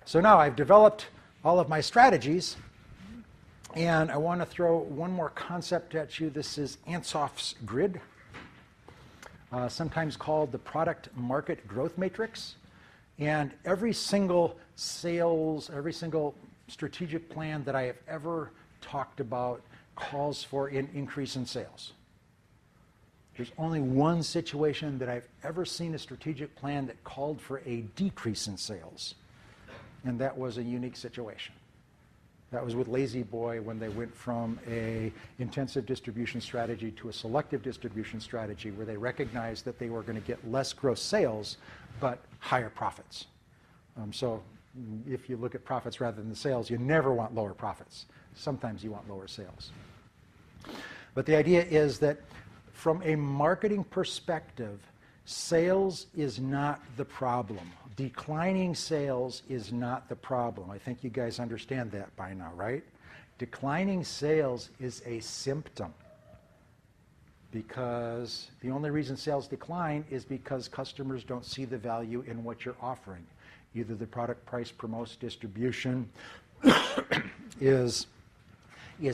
So now I've developed all of my strategies, and I want to throw one more concept at you. This is Ansough's grid, sometimes called the product market growth matrix. And every single sales, every single strategic plan that I have ever talked about calls for an increase in sales. There's only one situation that I've ever seen a strategic plan that called for a decrease in sales, and that was a unique situation. That was with Lazy Boy when they went from a intensive distribution strategy to a selective distribution strategy, where they recognized that they were going to get less gross sales but higher profits. So if you look at profits rather than the sales, you never want lower profits. Sometimes you want lower sales. But the idea is that from a marketing perspective, sales is not the problem. Declining sales is not the problem. I think you guys understand that by now, right? Declining sales is a symptom, because the only reason sales decline is because customers don't see the value in what you're offering. Either the product, price, promotes, distribution is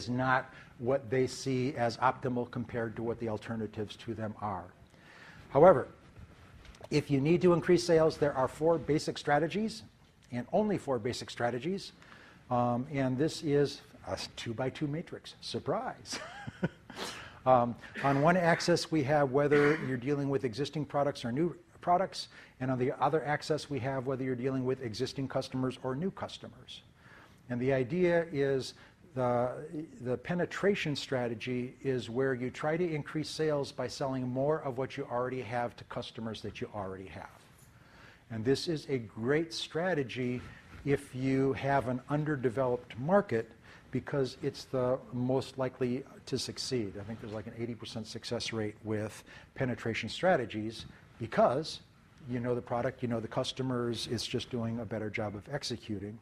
not what they see as optimal compared to what the alternatives to them are. However, if you need to increase sales, there are 4 basic strategies, and only 4 basic strategies. And this is a 2x2 matrix. Surprise! On one axis, we have whether you're dealing with existing products or new products, and on the other axis, we have whether you're dealing with existing customers or new customers. And the idea is the penetration strategy is where you try to increase sales by selling more of what you already have to customers that you already have. And this is a great strategy if you have an underdeveloped market, because it's the most likely to succeed. I think there's like an 80% success rate with penetration strategies, because you know the product, you know the customers, it's just doing a better job of executing.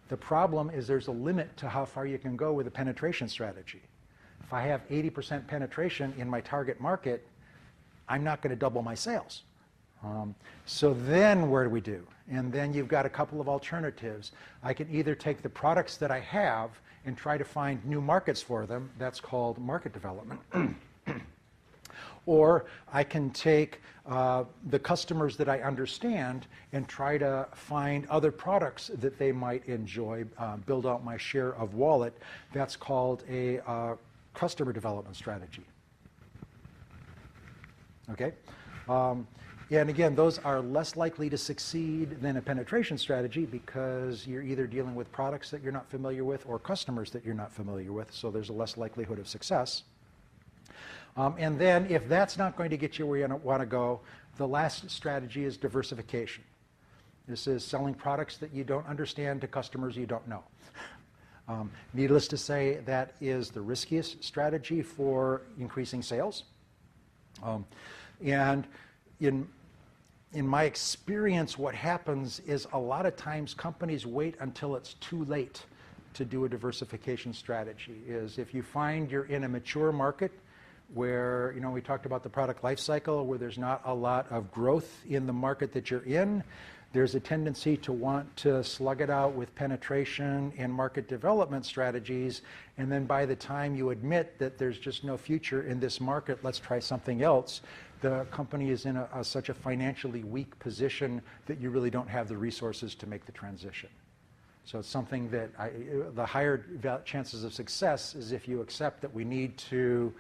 The problem is there's a limit to how far you can go with a penetration strategy. If I have 80% penetration in my target market, I'm not going to double my sales. So then what do we do? And then you've got a couple of alternatives. I can either take the products that I have and try to find new markets for them. That's called market development. Or I can take the customers that I understand and try to find other products that they might enjoy, build out my share of wallet. That's called a customer development strategy. Okay? And again, those are less likely to succeed than a penetration strategy, because you're either dealing with products that you're not familiar with or customers that you're not familiar with, so there's a less likelihood of success. And then if that's not going to get you where you want to go, the last strategy is diversification. This is selling products that you don't understand to customers you don't know. Needless to say, that is the riskiest strategy for increasing sales. And in my experience, what happens is a lot of times companies wait until it's too late to do a diversification strategy. Is if you find you're in a mature market where, you know, we talked about the product life cycle, where there's not a lot of growth in the market that you're in, there's a tendency to want to slug it out with penetration and market development strategies, and then by the time you admit that there's just no future in this market, let's try something else, the company is in such a financially weak position that you really don't have the resources to make the transition. So it's something that the higher chances of success is if you accept that we need to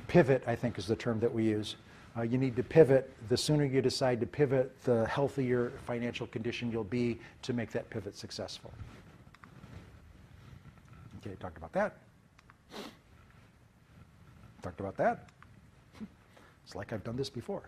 pivot, I think is the term that we use. You need to pivot. The sooner you decide to pivot, the healthier financial condition you'll be to make that pivot successful. Okay, talked about that. Talked about that. It's like I've done this before.